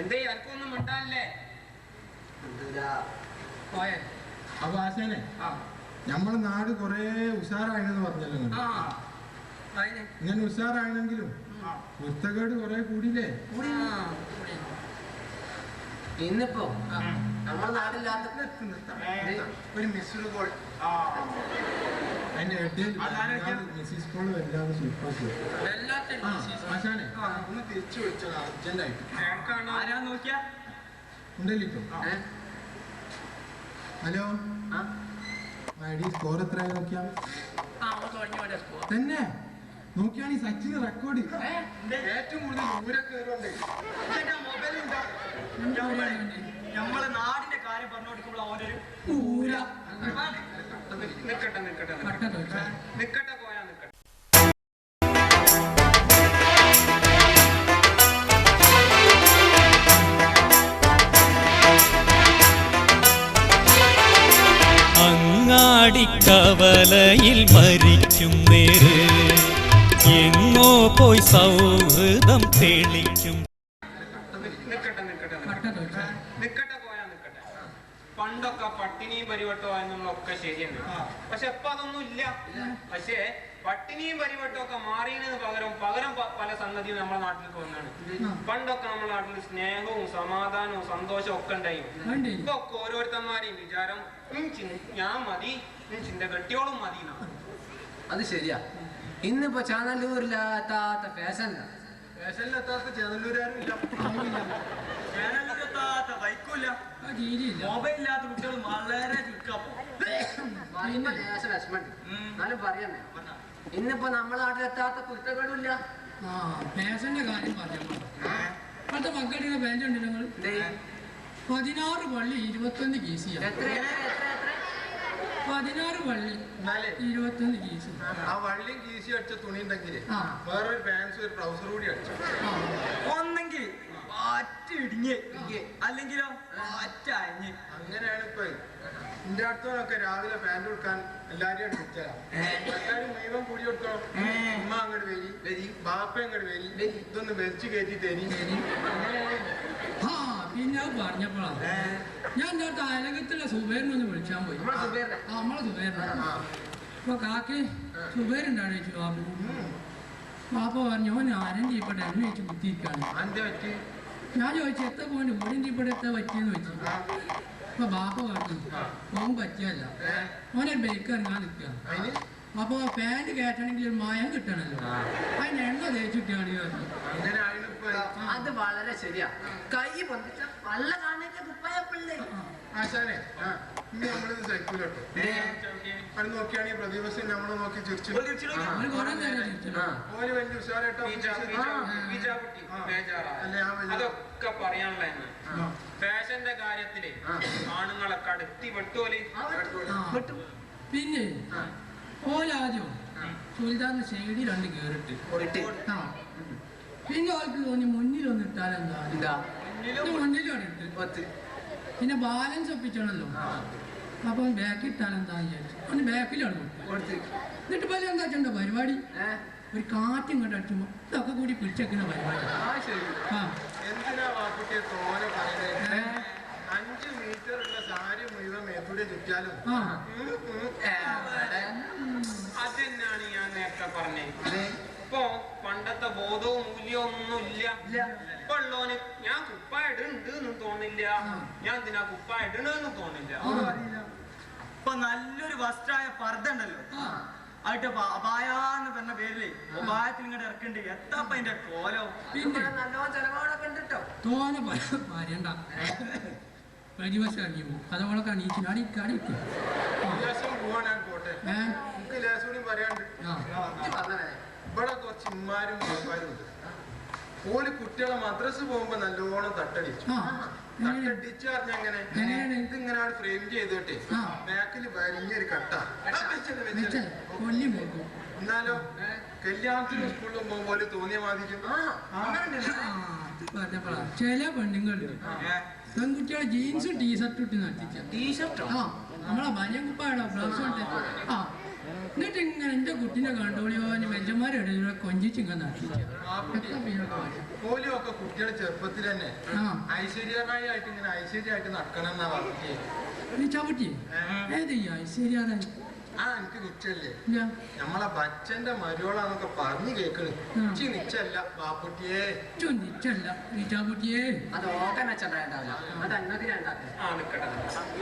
എന്തേ അനക്കൊന്നും മിണ്ടാനല്ലേ? അപ്പൊ ആശാനെ നമ്മളെ നാട് കൊറേ ഉഷാറായെന്ന് പറഞ്ഞല്ലോ. ഇങ്ങനെ ഉഷാറാണെങ്കിലും പുസ്തകേട് കൊറേ കൂടിയില്ലേ? ഇന്നിപ്പോ നമ്മുടെ നാടില്ലാത്ത ഒരു മിസ്ഡ് കോൾ അതിന്റെ ഇടയിൽ മിസ്സിസ് കോൾ വല്ലാതെ സൂപ്പാക്കി. ആശാനെ ഒന്ന് തിരിച്ചു വിളിച്ചത് അർജന്റായിട്ട് ഉണ്ടല്ലോ. ഹലോ ഐഡി സ്കോർ എത്രയായി നോക്കിയാ തന്നെ നോക്കിയാണ് ഈ സച്ചിന് റെക്കോർഡ് ഏറ്റവും കൂടുതൽ ദൂരം കയറുണ്ട്. നമ്മളെ നാടിന്റെ കാര്യം പറഞ്ഞു കൊടുക്കുമ്പോൾ അവനൊരു നിക്കട്ടെ പോയാ നിക്കട്ടെ. അങ്ങാടിക്കവലയിൽ മരിക്കും നേര് എങ്ങോ പോയി സൗഹൃദം തെളിക്കും. നിക്കട്ടെ പോയാ നിക്കട്ടെ. പണ്ടൊക്കെ പട്ടിണിയും പരിവട്ടവും എന്നുള്ളതൊക്കെ ശരിയാണ്. പക്ഷെ ഇപ്പൊ അതൊന്നും ഇല്ല. പക്ഷേ പട്ടിണിയും പരിവട്ടവും ഒക്കെ മാറിയതിന് പകരം പല സംഗതിയും നമ്മുടെ നാട്ടിൽ തോന്നാണ്. പണ്ടൊക്കെ നമ്മുടെ നാട്ടിൽ സ്നേഹവും സമാധാനവും സന്തോഷവും ഒക്കെ ഉണ്ടായിരുന്നു. ഇപ്പൊ ഒക്കെ ഓരോരുത്തന്മാരെയും വിചാരം ഞാൻ മതി, ചിന്ത കെട്ടിയോളും മതി. അത് ശരിയാ. ഇന്നിപ്പോ ചാനല്ലൂരില്ലാത്ത ഫാഷനിലെത്താത്ത ചെന്നല്ലൂരാരും ഇല്ല, ചാനലിലെത്താത്ത ബൈക്കുമില്ല, മൊബൈലില്ലാത്ത കുട്ടികൾ വളരെ ചുരുക്കം. എന്നാലും പറയണേ, ഇന്നിപ്പോ നമ്മുടെ നാട്ടിലെത്താത്ത പുസ്തകങ്ങളും ഇല്ല. ഫാഷന്റെ കാര്യം പറഞ്ഞപ്പോ ഇപ്പോഴത്തെ മക്കളുടെ പാൻറ് ഉണ്ട് ഞങ്ങൾ 16 പള്ളി 21 കീസിയാ. 16 പള്ളി 21 കീസി. ആ വള്ളിയും കീസി അടിച്ച തുണി ഉണ്ടെങ്കിൽ വേറൊരു പാൻസ് ഒരു ട്രൗസർ കൂടി അടിച്ചു. ഒന്നെങ്കിൽ ഇടിഞ്ഞ് അല്ലെങ്കിലോ അഞ്ഞ്. അങ്ങനെയാണ് ഇപ്പൊ എന്റെ അടുത്തോനൊക്കെ രാവിലെ പാൻറ് കൊടുക്കാൻ എല്ലാരും വിളിച്ചാലും മുഴുവൻ കൂടി കൊടുക്കണം. ഉമ്മ അങ്ങോട്ട് വരി, ബാപ്പ അങ്ങോട്ട് വരി, ഇതൊന്ന് വലിച്ചു കയറ്റി തരി. പിന്നെ അത് പറഞ്ഞപ്പോഴാണ് ഞാൻ എൻ്റെ അടുത്ത് അയലകത്തുള്ള സുബേറിനൊന്ന് വിളിച്ചാൻ പോയി. നമ്മളെ സുബേറിന് അപ്പൊ കാക്കി സുബേറുണ്ടാണ് ചോദിച്ചു. ബാപ്പ പറഞ്ഞു ഓൻ ആരൻ്റെ ഇവിടെ എണ്ണ വെച്ച് കുത്തിയിരിക്കാണ്. ഞാൻ ചോദിച്ചു എത്ര പോയിന്റ് ഓരൻ്റെ ഇവിടെ എത്ര പറ്റിയെന്ന് വെച്ചു. അപ്പൊ ബാപ്പ പറഞ്ഞു ഓൻ പറ്റിയല്ല, ഓനൊരു ബൈക്ക് ഇറങ്ങാൻ നിൽക്കുക. അപ്പൊ പാൻറ് കയറ്റണമെങ്കിൽ ഒരു മയം കിട്ടണല്ലോ, അതിന് എണ്ണ തേച്ചിട്ടാണ് പറഞ്ഞു. അത് വളരെ ശരിയാ. കൈ പൊന്തിച്ച വല്ല കാണുന്ന കുപ്പായപ്പിള്ളേ. ആശാനെ ഇനി നമ്മളിത് സൈക്കിളോട്ടോ അത് നോക്കിയാണെങ്കിൽ പ്രതിവസം നമ്മളെ നോക്കി ചിരിച്ചു. ഓല് വലിയ ഉഷാറായിട്ടോ. അതൊക്കെ പറയാനുള്ള ഫാഷന്റെ കാര്യത്തില് ആണുങ്ങളെ കടത്തി വെട്ടോല്. പിന്നെ ഓലാദ്യം സുൽത്താന്റെ സൈഡിൽ 2 കേറിട്ട് പിന്നെ ഓൾക്ക് തോന്നി മുന്നിലൊന്നും ഇട്ടാലെന്താ, മുന്നിലോട്ട് ഇട്ട് പിന്നെ ബാലൻസ് ഒപ്പിച്ചണല്ലോ. അപ്പം ബാക്കിൽ ഇട്ടാലെന്താ വിചാരിച്ചു ഒന്ന് ബാക്കിലാണ് കൊടുത്തു. എന്നിട്ട് പോലെ എന്താ വെച്ചോ പരിപാടി, ഒരു കാറ്റ് ഇങ്ങോട്ട് അടിച്ചുമ്പോ ഇതൊക്കെ കൂടി പിടിച്ചെക്കുന്ന പരിപാടി. എന്തിനാ വാക്കുട്ടിയെ തോനെ പറയുന്നത്? 5 മീറ്റർ ഉള്ള സാരി മുഴുവൻ മേത്തൂടെ ചുറ്റാലും അതെന്നാണ് ഞാൻ നേരത്തെ പറഞ്ഞത്. ഇപ്പൊ പണ്ടത്തെ ബോധവും മൂല്യവും ഒന്നും ഇല്ല. ഇപ്പൊ ഉള്ളോന് ഞാൻ കുപ്പായിടുണ്ട് എന്നും തോന്നില്ല, ഞാൻ എന്തിനാ കുപ്പായിടണെന്ന് തോന്നില്ല. ഇപ്പൊ നല്ലൊരു വസ്ത്രമായ പർദ്ദ ഉണ്ടല്ലോ, ആയിട്ട് അപായാന്ന് പറഞ്ഞ പേരില് അപായത്തിൽ ഇങ്ങോട്ട് ഇറക്കണ്ട്. എത്താപ്പ അതിന്റെ കോലോ. പിന്നെ നല്ലോ ചെലവുകളൊക്കെ ഉണ്ട് കേട്ടോ. തോനെ പറയണ്ട, പ്രതിവശം ഇറങ്ങി പോകും. അതോളൊക്കെ അണീച്ചു അടിക്കും. പോവാൻ ഞാൻ പോട്ടെ, നമുക്ക് ലേസം കൂടി പറയാണ്ട്. ഇവിടെ കുറച്ച് ഉമ്മാരും മാപ്പാരും ഉണ്ട്. ഓല് കുട്ടികളെ മദ്രസ് പോകുമ്പോ നല്ലോണം തട്ടടിച്ചു. തട്ടടിച്ചു പറഞ്ഞ എങ്ങനെ ഇതിങ്ങനെ ഫ്രെയിം ചെയ്തോട്ടെ ബാക്കിൽ വലിയൊരു കട്ട. എന്നാലോ കല്യാണത്തിന് സ്കൂളിൽ പോകുമ്പോ പോലെ തോന്നിയ മാതിരി ചില പെണ്ണുങ്ങളുണ്ട് പെൺകുട്ടികളെ ജീൻസും ടീഷർട്ടും ഇട്ട് നട്ടിച്ച. നമ്മളെ ബനിയൻ കുപ്പായാണോ ബ്ലൗസ് കൊണ്ട് എന്നിട്ട് ഇങ്ങനെ എന്റെ കുട്ടീനെ കണ്ടോളിയോ മെഞ്ചന്മാരുടെ കൊഞ്ചിച്ചിങ്ങനെ നട്ടിച്ച പോലെയൊക്കെ കുട്ടികളെ ചെറുപ്പത്തിൽ തന്നെ ഐശ്വര്യറായി ആയിട്ട് ഇങ്ങനെ ഐശ്വര്യമായിട്ട് നടക്കണം എന്നാ പറഞ്ഞേ. നീ ചവിട്ടി ഏത് ശരിയാതെ എനിക്ക് നിച്ചല്ലേ നമ്മളെ ബച്ചന്റെ മരുവളാന്നൊക്കെ പറഞ്ഞു കേക്കണ്. ഇച്ചി നിച്ചല്ല ബാപ്പുട്ടിയേ, നിച്ചല്ല നീ ചവിട്ടിയേ. അത് ഓക്കാൻ വെച്ചിട്ടുണ്ടാവില്ല, അത് അന്നതിനുണ്ടാക്കുക.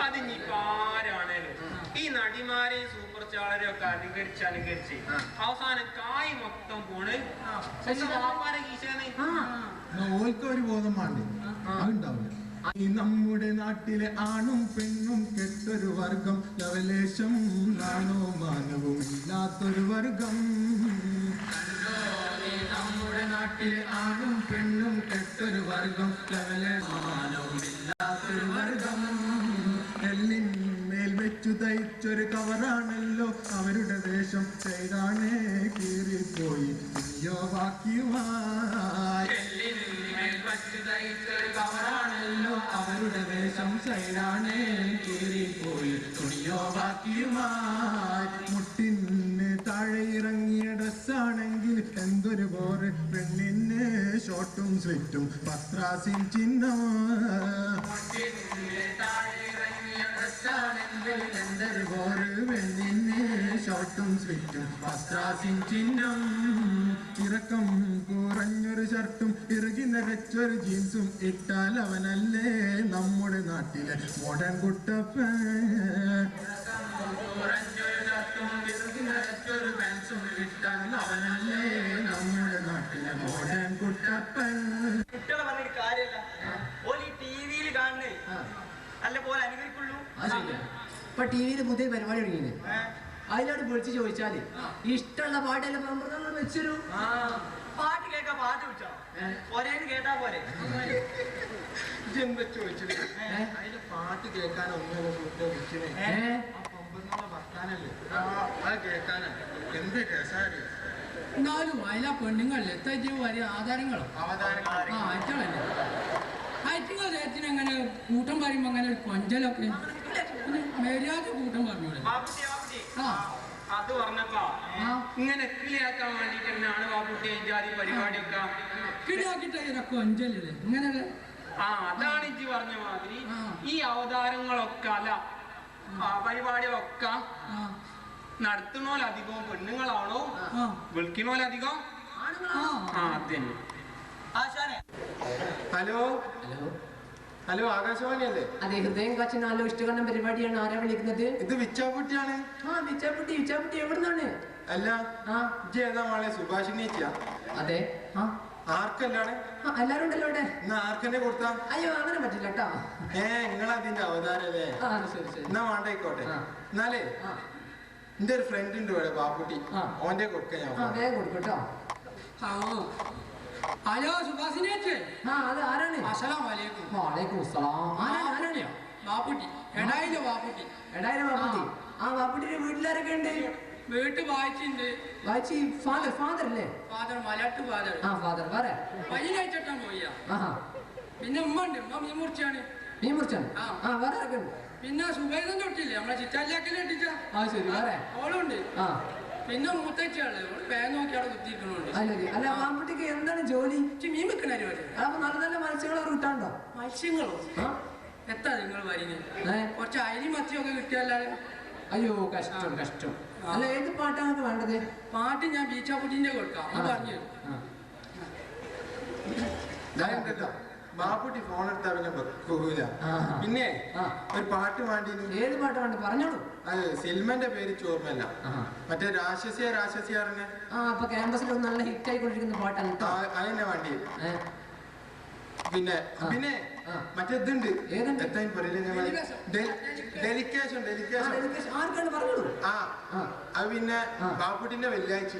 അതിനിപ്പോ ആരാണേലും ഈ നടിമാരെയും സൂപ്പർ സ്റ്റാറരെയും ഒക്കെ അനുകരിച്ച് അവസാനം കായ് മൊത്തം പോണ് വാപ്പാരെ കീശാണ്. ഓൽക്ക് ഒരു ബോധം വേണ്ടേ? അതുണ്ടാവില്ല. ഈ നമ്മുടെ നാട്ടിലെ ആണും പെണ്ണും കെട്ടൊരു വർഗം, ലവലേശം നാണോ മാനവും ഇല്ലാത്തൊരു വർഗം. നമ്മുടെ നാട്ടിലെ ആണും പെണ്ണും കെട്ടൊരു വർഗം, ലവലേശം മാനവും ഇല്ലാത്തൊരു വർഗം. എല്ലിന്മേൽ വെച്ചു തയ്ച്ചൊരു കവറാണല്ലോ അവരുടെ വേഷം, ചെയ്താണേ കീറിപ്പോയി കുഞ്ഞോ ബാക്കിയുമായി. കവറാണല്ലോ അവരുടെ വേഷം, സൈഡാണേ കീറിപ്പോയി തുണിയോ ബാക്കിയുമായി. മുട്ടിന് താഴെ ഇറങ്ങിയ ഡ്രസ്സാണെങ്കിൽ എന്തൊരു ബോറ്, പെണ്ണിന് ഷോർട്ടും സ്ലിറ്റും പത്രാസിൻ ചിഹ്നം. എന്തൊരു ബോറ്, പെണ്ണിന് ഷോർട്ടും സ്ലിറ്റും പത്രാസിൻ ചിഹ്നം. ഇറക്കം കുറഞ്ഞൊരു ഷർട്ടും ഇറുകി നിറച്ചൊരു ജീൻസും ഇട്ടാൽ അവനല്ലേ നമ്മുടെ നാട്ടിലെ മോഡേൺ കുട്ടപ്പൻ. ഇട്ടാൽ അവനല്ലേ നമ്മുടെ നാട്ടിലെ മോഡേൺ കുട്ടപ്പൻ. കുട്ടികളെ പറഞ്ഞിട്ട് കാര്യമല്ല, ഓല് ഈ ടിവിയിൽ കാണുന്നേ അല്ല പോലെ അനുകരിക്കുള്ളൂ. ഇപ്പൊ ടിവിയിൽ പുതിയ പരിപാടി തുടങ്ങിയത്, അതിലോട് വിളിച്ച് ചോദിച്ചാല് ഇഷ്ടമുള്ള പാട്ടെല്ലാം വെച്ചൊരു പാട്ട് കേൾക്കാൻ പാട്ട് വിളിച്ചോ, ഒരേന്ന് കേട്ടാ പോലെ. ഇതെന്താ ചോദിച്ചത്? അതിന്റെ പാട്ട് കേൾക്കാനൊന്നും വിളിച്ചേ വർത്താനല്ലേ, അത് കേൾക്കാനാ എന്ത് രസാരി. എന്നാലും അതിലാ പെണ്ണുങ്ങളിലെ എത്ര വലിയ ആധാരങ്ങളോ അയച്ചോളല്ലേ. അയച്ചുങ്ങൾ നേരത്തിന് അങ്ങനെ കൂട്ടം പറയുമ്പോ അങ്ങനെ കൊഞ്ചലൊക്കെ മര്യാദ കൂട്ടം പറഞ്ഞോളെ. അത് പറഞ്ഞപ്പോ ഇങ്ങനെ കിളിയാക്കാൻ വേണ്ടിട്ട് തന്നെയാണ് ബാബുട്ടി ജാതി പരിപാടിയൊക്കെ കിളിയാക്കിട്ട് കൊഞ്ചലല്ലേ ഇങ്ങനെയല്ലേ. അതാണ് ഇജ്ജ് പറഞ്ഞ മാതിരി ഈ അവതാരങ്ങളൊക്കെ അല്ല പരിപാടികളൊക്കെ നടത്തുന്നോലധികവും പെണ്ണുങ്ങളാണോ വിളിക്കണോലധികം? അതന്നെ. ഹലോ ഹലോ, ആകാശവാണി അല്ലേ? അതെ, ഹൃദയം കാച്ചിനാലോ ഇഷ്ടകണ്ഠം പരിപാടിയാണ്. ആരാ വിളിക്കുന്നത്? ഇത് വിച്ചാപ്പുട്ടിയാണ്. വിച്ചാപ്പുട്ടി എവിടുന്നാണ്? അല്ല ഏതാ മോളെ? സുഭാഷിണി ചേച്ചിയാ? അതെ. ആർക്കല്ലാണ്? എല്ലാരും ഉണ്ടല്ലോ ഇവിടെ. എന്നാ ആർക്കെന്നെ കൊടുത്താ? അയ്യോ അങ്ങനെ പറ്റില്ല കേട്ടോ. നിങ്ങളതിന്റെ അവതാരല്ലേ? എന്നാ വേണ്ടായിക്കോട്ടെ. എന്നാലേ എന്റെ ഒരു ഫ്രണ്ട് ഉണ്ട് ഇവിടെ, ബാപ്പുട്ടി, ഓന്റെ കൊടുക്കാൻ ഞാൻ വേഗം കൊടുക്കട്ടോ. ഹലോ സുഭാഷിനേച്ചേ. അത് ആരാണ്? അസ്സലാമു അലൈക്കും. വലൈക്കും അസ്സലാം. ആരാണ്? ബാപ്പുട്ടി, എടായിലെ ബാപ്പുട്ടി. എടായിലെ ബാപ്പുട്ടി. വീട്ടിലെ വീട്ടിലാരൊക്കെ ഉണ്ട്? വീട്ടിൽ വായിച്ചുണ്ട്. വായിച്ച് ഫാദർ അല്ലേ? Father മലയാട്ട് father. ഫാദർ വേറെ പയ്യനയച്ചിട്ടാ പോയ. പിന്നെ ഉമ്മ ഉണ്ട്, ഉമ്മ മീൻ മുറിച്ചാണ്. മീൻ മുറിച്ചാണ്. വേറെ ആരൊക്കെ ഉണ്ട്? പിന്നെ സുബൈദം തൊട്ടില്ലേ നമ്മളെ ചിറ്റാലിയാക്കല്ലേ ഇട്ടിച്ച. ശരി, വേറെ ഓളുണ്ട്. പിന്നെ മൂത്തച്ചാള് ബാഗ് നോക്കി അവിടെ കുത്തിയിരിക്കണുണ്ട്. അല്ല മാമ്പുട്ടിക്ക് എന്താണ് ജോലി? മീൻ വെക്കണ പരിപാടി. അപ്പൊ നല്ല നല്ല മത്സ്യങ്ങളെ കിട്ടാണ്ടോ? മത്സ്യങ്ങളോ? എത്താ നിങ്ങൾ വരുന്നത്? കുറച്ച് അരി മത്തിയൊക്കെ കിട്ടിയല്ലാതെ. അയ്യോ കഷ്ടം. അല്ല ഏത് പാട്ടാണ് വേണ്ടത്? പാട്ട് ഞാൻ ബീച്ചാപ്പുട്ടിന്റെ കൊടുക്കാം. പറഞ്ഞു ബാപ്പുട്ടി ഫോൺ എടുത്താ പിന്നെ വെക്കൂല. പിന്നെ ഒരു പാട്ട് വേണ്ടി. ഏത് പാട്ട് വേണ്ടി പറഞ്ഞോളൂ. അത് സിൽമന്റെ പേര് ചോർമല്ല, മറ്റേ രാക്ഷസിയാറിന്. അപ്പൊ ക്യാമ്പസിൽ നല്ല ഹിറ്റ് ആയിക്കൊണ്ടിരിക്കുന്ന പാട്ടാണ്. അതിനെ വേണ്ടി. പിന്നെ മറ്റേതുണ്ട്, എത്താൻ പറയില്ല, ഡെലിക്കേഷൻ. ആർക്കാണ് പറഞ്ഞോളൂ. അത് പിന്നെ ബാപ്പുട്ടിന്റെ വെള്ളിയാഴ്ച.